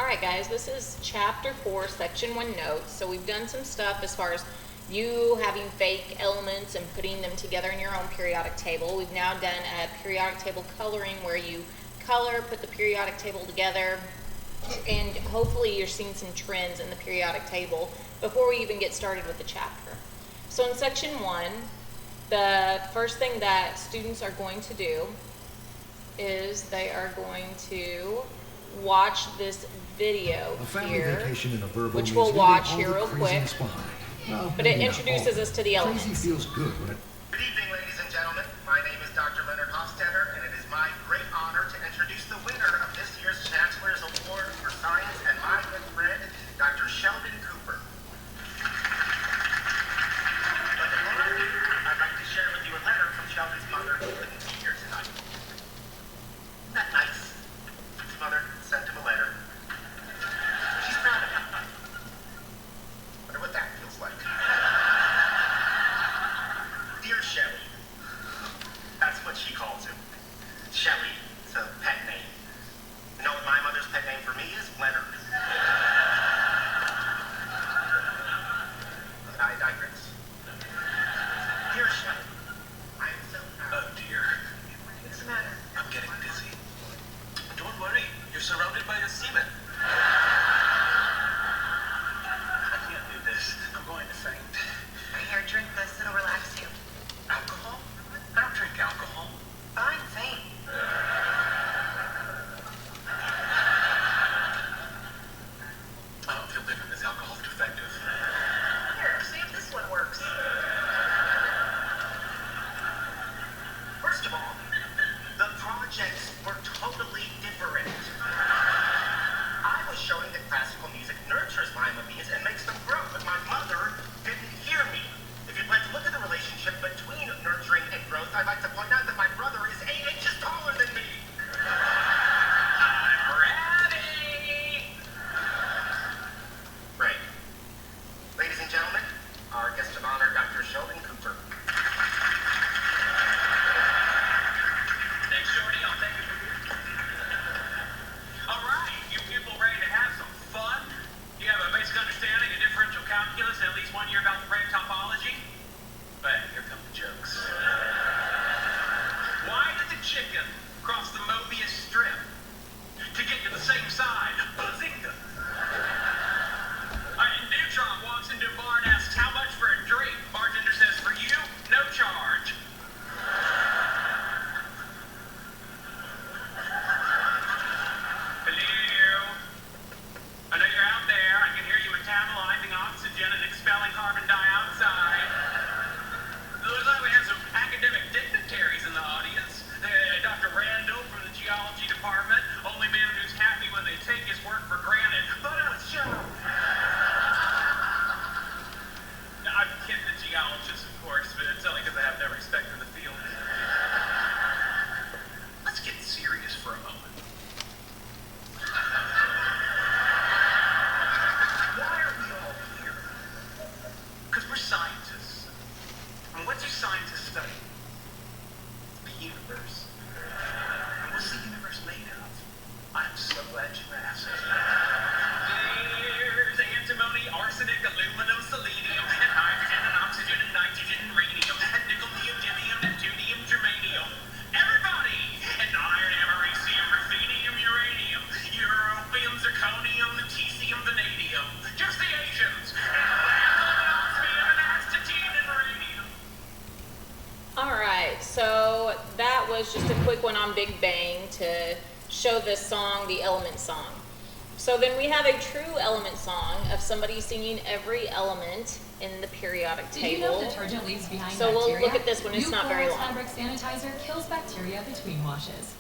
Alright guys, this is chapter 4, section 1 notes. So we've done some stuff as far as you having fake elements and putting them together in your own periodic table. We've now done a periodic table coloring where you color, put the periodic table together, and hopefully you're seeing some trends in the periodic table before we even get started with the chapter. So in section 1, the first thing that students are going to do is they are going to watch this video here, which we'll watch here real quick. But it introduces us to the elements. Crazy feels good when it... Good evening, ladies and gentlemen. My name is Dr. Leonard Hofstetter, and it is my great honor to introduce the winner of this year's Chancellor's Award for Science and my good friend, Dr. Sheldon Cooper. But before I do, I'd like to share with you a letter from Sheldon's mother who couldn't be here tonight. Isn't that nice? His mother sent him a letter. She's proud of him. Wonder what that feels like. Dear Shelly. That's what she calls him. Shelly. It's a pet name. You know what my mother's pet name for me is? Leonard. But I digress. Dear Shelly. I am so proud. Oh dear. What's the matter? I'm getting dizzy. Don't worry. You're surrounded by your semen. I can't do this. I'm going to faint. Here, drink this. It'll relax you. Alcohol? I don't drink alcohol. Fine, faint. I don't feel different. This alcohol's defective. Here, see if this one works. First of all, the projects were totally different. I was showing that classical music nurtures lima beans and makes them grow, but my mother didn't hear me. If you'd like to look at the relationship between nurturing and growth, I'd like to point out that my brother is 8 inches taller than me. I'm ready! Right. Ladies and gentlemen, our guest of honor, Dr. Sheldon Cooper. Thanks, Shorty. I'll take it from here. All right. You people ready to have some fun? You have a basic understanding of differential calculus and at least 1 year about the brake topology? Bang, here come the jokes. Why did the chicken cross the Mobius strip? To get to the same side. Bazinga! Neutron walks into a bar and asks how much for a drink. Bartender says, for you, no charge. Hello? I know you're out there. I can hear you metabolizing oxygen and expelling carbon dioxide. It looks like we have some academic dignitaries in the audience. Dr. Randall from the geology department, only man who's happy when they take his work for granted. But shut up. I'm kidding the geologists, of course, but it's only because I have no respect for the field. Let's get serious for a moment. Why are we all here? Because we're scientists. And what do scientists study? The universe. And what's the universe made of? I'm so glad you asked. There's antimony, arsenic, aluminum, selenium, and hydrogen, and oxygen, and nitrogen, and radium, and nickel, neodymium, neptunium, germanium. Everybody! And iron, americium, ruthenium, uranium, europium, zirconium, lutetium, vanadium. Just the Asians. And osmium, and astatine, and radium. Alright, so that was just a quick one on Big Bang to show this song, the element song. So then we have a true element song of somebody singing every element in the periodic Did table. you know detergent leaves behind So bacteria? we'll look at this one, it's not very long. Fabric sanitizer kills bacteria between washes.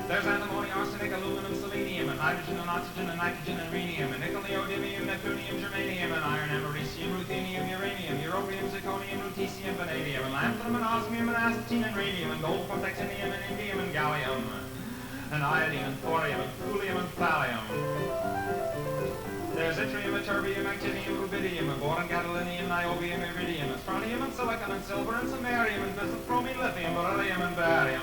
There's antimony, arsenic, aluminum, selenium, and hydrogen, and oxygen, and nitrogen, and rhenium, and nickel, neodymium, neptunium, germanium, and iron, americium, ruthenium, uranium, europium, zirconium, lutetium, vanadium, and lanthanum, and osmium, and astatine, and radium, and gold, protactinium, and indium, and gallium, and iodine, and thorium, and thulium, and thallium. There's yttrium, ytterbium, actinium, rubidium, and boron, gadolinium, niobium, iridium, and strontium, and silicon, and silver, and samarium, and bismuth, chromium, lithium, beryllium, and barium.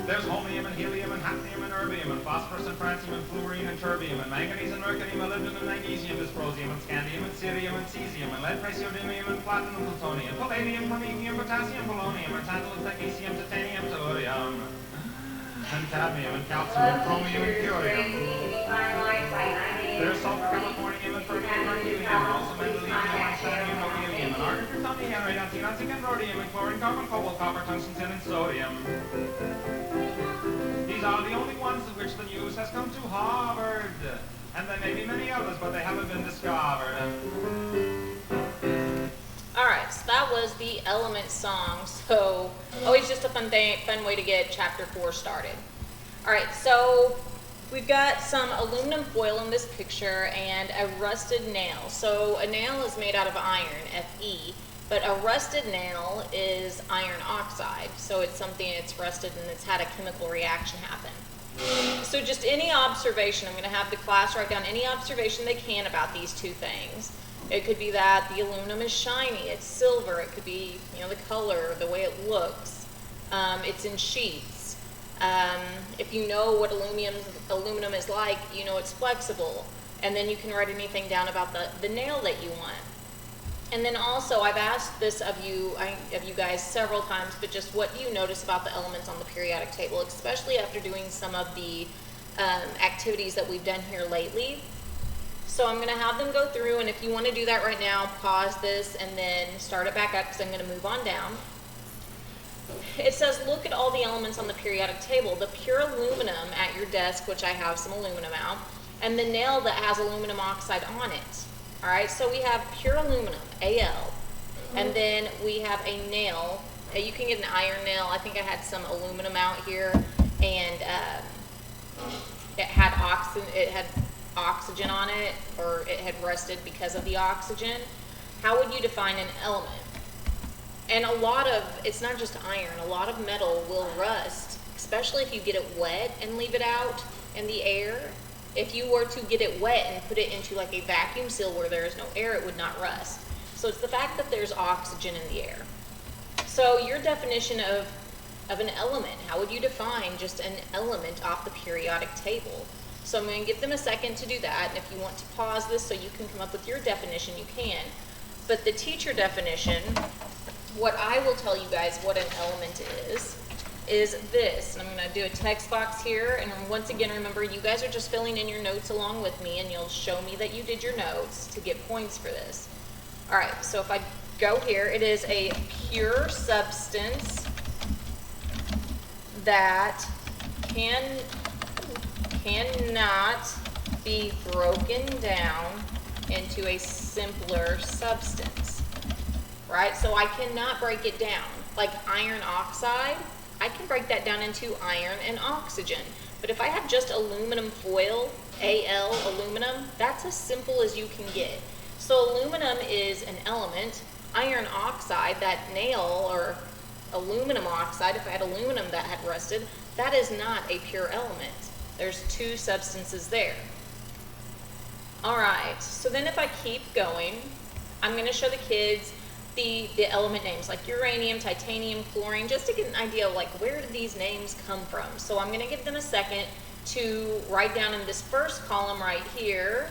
There's holmium, and helium, and hafnium, and erbium, and phosphorus, and francium, and fluorine, and terbium, and manganese, and mercury, molybdenum, and magnesium, dysprosium, and scandium, and cerium, and cesium, and lead, praseodymium, and platinum, plutonium, palladium, promethium, potassium, polonium, and tantalum, technetium, titanium, tellurium, and cadmium, and calcium, and chromium, and curium. There's sulfur, californium, and fermium, and helium, and also mendelevium, titanium, nobelium, and argon, plutonium, radium, zinc, and rhodium, and chlorine, carbon, cobalt, copper, tungsten, tin, and sodium. These are the only ones of which the news has come to Harvard. And there may be many others, but they haven't been discovered. Alright, so that was the element song. So, always just a fun way to get chapter 4 started. Alright, so we've got some aluminum foil in this picture and a rusted nail. So a nail is made out of iron, Fe, but a rusted nail is iron oxide. So it's something that's rusted and it's had a chemical reaction happen. So just any observation, I'm going to have the class write down any observation they can about these two things. It could be that the aluminum is shiny, it's silver, it could be, the color, the way it looks, it's in sheets. If you know what aluminum is like, you know it's flexible, and then you can write anything down about the nail that you want. And then also, I've asked this of you guys several times, but just what do you notice about the elements on the periodic table, especially after doing some of the activities that we've done here lately. So I'm going to have them go through, and if you want to do that right now, pause this and then start it back up because I'm going to move on down. It says, look at all the elements on the periodic table. The pure aluminum at your desk, which I have some aluminum out, and the nail that has aluminum oxide on it. All right, so we have pure aluminum, Al, and then we have a nail. You can get an iron nail. I think I had some aluminum out here, and it had oxygen on it, or it had rusted because of the oxygen. How would you define an element? And it's not just iron, a lot of metal will rust, especially if you get it wet and leave it out in the air. If you were to get it wet and put it into like a vacuum seal where there is no air, it would not rust. So it's the fact that there's oxygen in the air. So your definition of an element, how would you define just an element off the periodic table? So I'm going to give them a second to do that, and if you want to pause this so you can come up with your definition, you can. But the teacher definition, what I will tell you guys what an element is this. And I'm going to do a text box here, and once again, remember, you guys are just filling in your notes along with me, and you'll show me that you did your notes to get points for this. All right, so if I go here, it is a pure substance that cannot be broken down into a simpler substance, right? So I cannot break it down. Like iron oxide, I can break that down into iron and oxygen. But if I have just aluminum foil, Al, aluminum, that's as simple as you can get. So aluminum is an element. Iron oxide, that nail, or aluminum oxide, if I had aluminum that had rusted, that is not a pure element. There's two substances there. All right, so then if I keep going, I'm going to show the kids the element names like uranium, titanium, chlorine, just to get an idea of like where did these names come from. So I'm going to give them a second to write down in this first column right here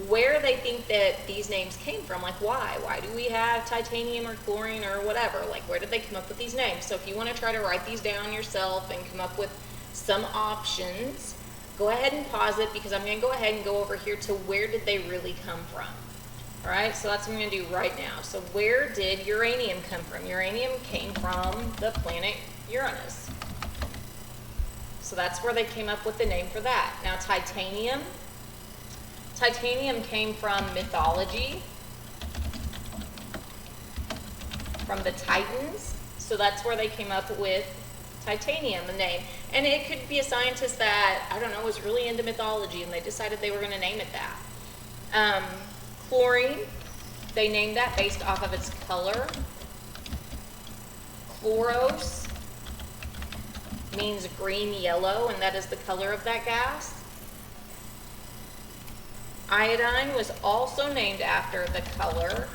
where they think that these names came from, like why do we have titanium or chlorine or whatever, like where did they come up with these names. So if you want to try to write these down yourself and come up with some options, go ahead and pause it because I'm going to go ahead and go over here to where did they really come from. All right, so that's what I'm going to do right now. So where did uranium come from? Uranium came from the planet Uranus. So that's where they came up with the name for that. Now titanium came from mythology, from the Titans. So that's where they came up with titanium, the name. And it could be a scientist that, I don't know, was really into mythology and they decided they were going to name it that. Chlorine, they named that based off of its color. Chloros, means green-yellow, and that is the color of that gas. Iodine was also named after the color,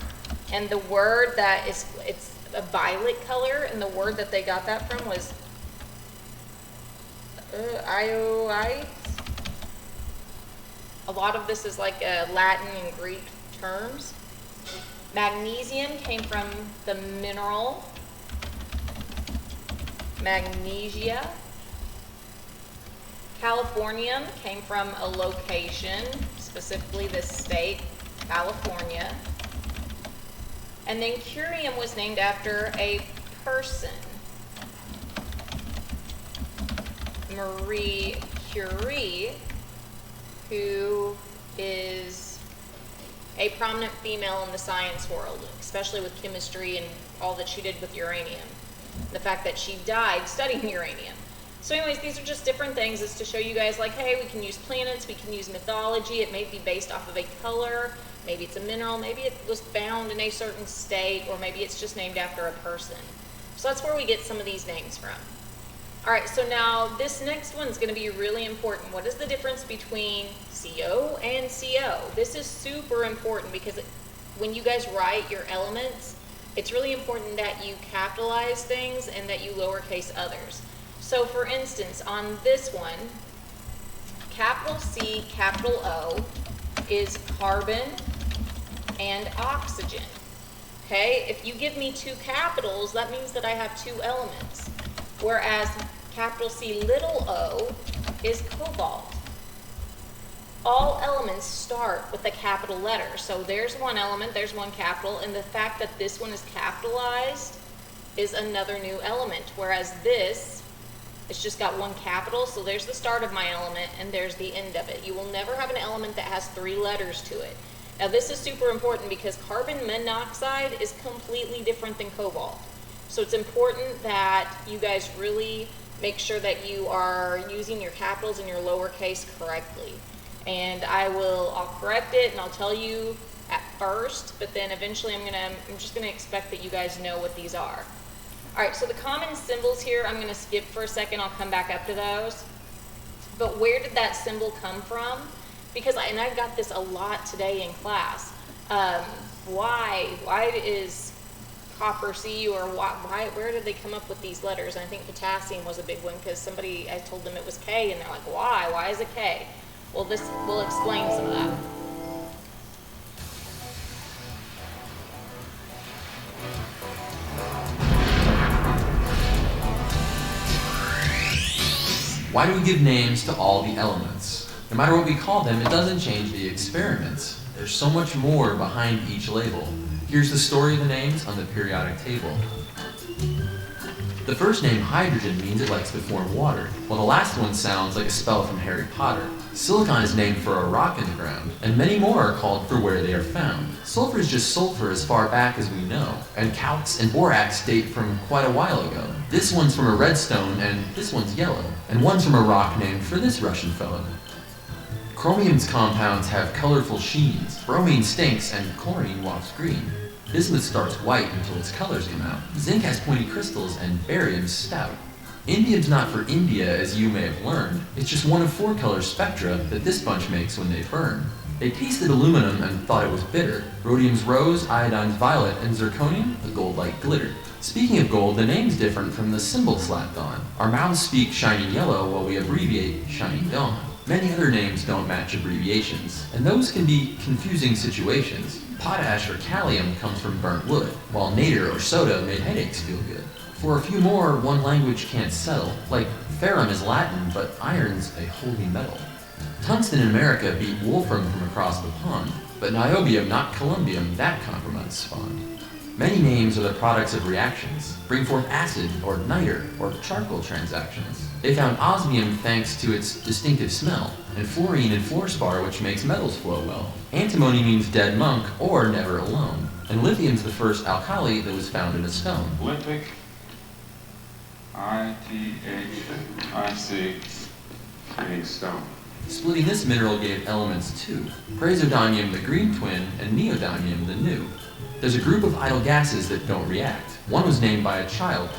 and the word that is, it's a violet color, and the word that they got that from was iodite. A lot of this is like Latin and Greek terms. Magnesium came from the mineral magnesia. Californium came from a location, specifically this state, California. And then curium was named after a person, Marie Curie, who is a prominent female in the science world, especially with chemistry and all that she did with uranium. The fact that she died studying uranium. So anyways, these are just different things. It's to show you guys like, hey, we can use planets, we can use mythology. It may be based off of a color, maybe it's a mineral, maybe it was found in a certain state, or maybe it's just named after a person. So that's where we get some of these names from. All right, so now this next one's gonna be really important. What is the difference between CO and CO? This is super important because when you guys write your elements, it's really important that you capitalize things and that you lowercase others. So for instance, on this one, capital C, capital O is carbon and oxygen. Okay, if you give me two capitals, that means that I have two elements. Whereas capital C, little o is cobalt. All elements start with a capital letter. So there's one element, there's one capital, and the fact that this one is capitalized is another new element. Whereas this, it's just got one capital, so there's the start of my element and there's the end of it. You will never have an element that has three letters to it. Now this is super important because carbon monoxide is completely different than cobalt. So it's important that you guys really make sure that you are using your capitals and your lowercase correctly. And I'll correct it and I'll tell you at first, but then eventually I'm just gonna expect that you guys know what these are. All right, so the common symbols here, I'm gonna skip for a second, I'll come back up to those. But where did that symbol come from? Because I got this a lot today in class. Why is copper C, or where did they come up with these letters? And I think potassium was a big one because I told them it was K and they're like, why? Why is it K? Well, this will explain some of that. Why do we give names to all the elements? No matter what we call them, it doesn't change the experiments. There's so much more behind each label. Here's the story of the names on the periodic table. The first name, hydrogen, means it likes to form water, while the last one sounds like a spell from Harry Potter. Silicon is named for a rock in the ground, and many more are called for where they are found. Sulfur is just sulfur as far back as we know, and calx and borax date from quite a while ago. This one's from a redstone, and this one's yellow, and one's from a rock named for this Russian fellow. Chromium's compounds have colorful sheens. Bromine stinks, and chlorine wafts green. Bismuth starts white until its colors come out. Zinc has pointy crystals, and barium's stout. Indium's not for India, as you may have learned. It's just one of 4 color spectra that this bunch makes when they burn. They tasted aluminum and thought it was bitter. Rhodium's rose, iodine's violet, and zirconium a gold-like glitter. Speaking of gold, the name's different from the symbol slapped on. Our mouths speak shining yellow while we abbreviate shining dawn. Many other names don't match abbreviations, and those can be confusing situations. Potash or kalium comes from burnt wood, while nadir or soda made headaches feel good. For a few more, one language can't settle, like ferrum is Latin, but iron's a holy metal. Tungsten in America beat wolfram from across the pond, but niobium, not columbium, that compromise spawned. Many names are the products of reactions, bring forth acid or niter or charcoal transactions. They found osmium thanks to its distinctive smell, and fluorine in fluorspar, which makes metals flow well. Antimony means dead monk or never alone, and lithium's the first alkali that was found in a stone. Lithic, ITHIC, creating stone. Splitting this mineral gave elements too. Praseodymium, the green twin, and neodymium, the new. There's a group of idle gases that don't react. One was named by a child,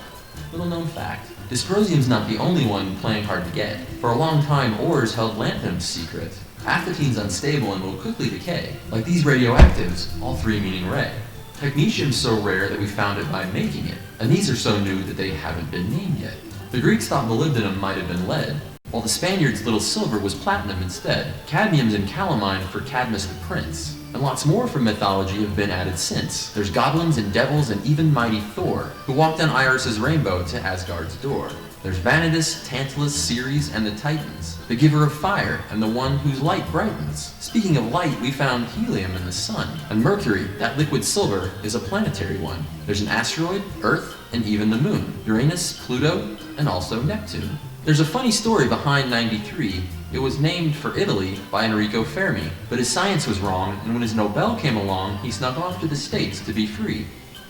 Little known fact, dysprosium's not the only one playing hard to get. For a long time, ores held lanthanum's secret. Aphthine's unstable and will quickly decay, like these radioactives, all three meaning ray. Technetium's so rare that we found it by making it, and these are so new that they haven't been named yet. The Greeks thought molybdenum might have been lead, while the Spaniards' little silver was platinum instead. Cadmium's in calamine for Cadmus the Prince. And lots more from mythology have been added since. There's goblins and devils and even mighty Thor, who walked on Iris's rainbow to Asgard's door. There's Vanitas, Tantalus, Ceres, and the Titans, the giver of fire and the one whose light brightens. Speaking of light, we found helium in the sun, and Mercury, that liquid silver, is a planetary one. There's an asteroid, Earth, and even the moon, Uranus, Pluto, and also Neptune. There's a funny story behind 93. It was named for Italy by Enrico Fermi, but his science was wrong, and when his Nobel came along, he snuck off to the States to be free.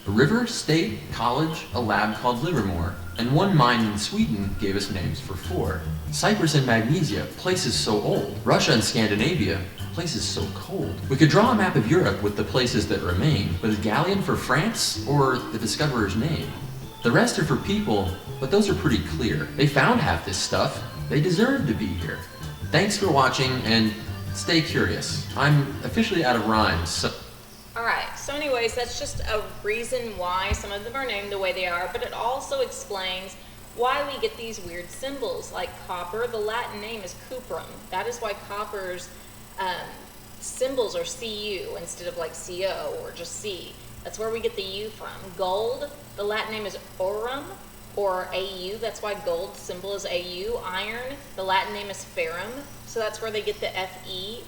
A river, state, college, a lab called Livermore, and one mine in Sweden gave us names for four. Cyprus and Magnesia, places so old. Russia and Scandinavia, places so cold. We could draw a map of Europe with the places that remain, but is Gallium for France, or the discoverer's name? The rest are for people, but those are pretty clear. They found half this stuff. They deserve to be here. Thanks for watching, and stay curious. I'm officially out of rhymes, so... Alright, so anyways, that's just a reason why some of them are named the way they are, but it also explains why we get these weird symbols. Like copper, the Latin name is cuprum. That is why copper's symbols are Cu instead of like Co or just C. That's where we get the U from. Gold, the Latin name is aurum, or Au, that's why gold symbol is Au. Iron, the Latin name is ferrum, so that's where they get the Fe.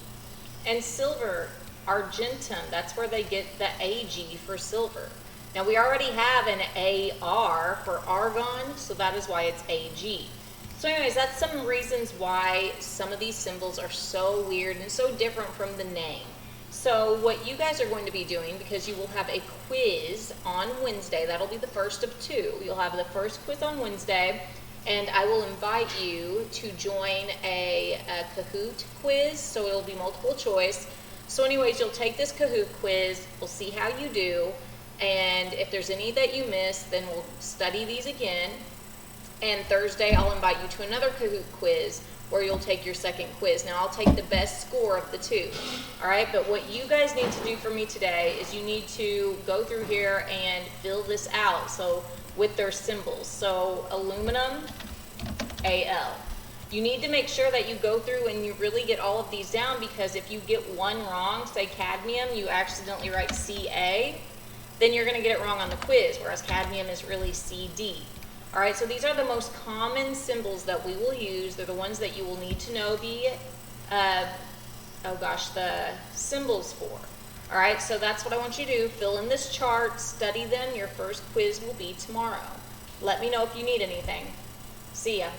And silver, argentum, that's where they get the Ag for silver. Now we already have an Ar for argon, so that is why it's Ag. So anyways, that's some reasons why some of these symbols are so weird and so different from the name. So what you guys are going to be doing, because you will have a quiz on Wednesday, that'll be the first of two. You'll have the first quiz on Wednesday, and I will invite you to join a Kahoot quiz, so it'll be multiple choice. So anyways, you'll take this Kahoot quiz, we'll see how you do, and if there's any that you miss, then we'll study these again. And Thursday, I'll invite you to another Kahoot quiz, where you'll take your second quiz. Now, I'll take the best score of the two, all right? But what you guys need to do for me today is you need to go through here and fill this out, so with their symbols. So aluminum, Al. You need to make sure that you go through and you really get all of these down, because if you get one wrong, say cadmium, you accidentally write Ca, then you're gonna get it wrong on the quiz, whereas cadmium is really Cd. All right, so these are the most common symbols that we will use. They're the ones that you will need to know the symbols for. All right, so that's what I want you to do. Fill in this chart, study them. Your first quiz will be tomorrow. Let me know if you need anything. See ya.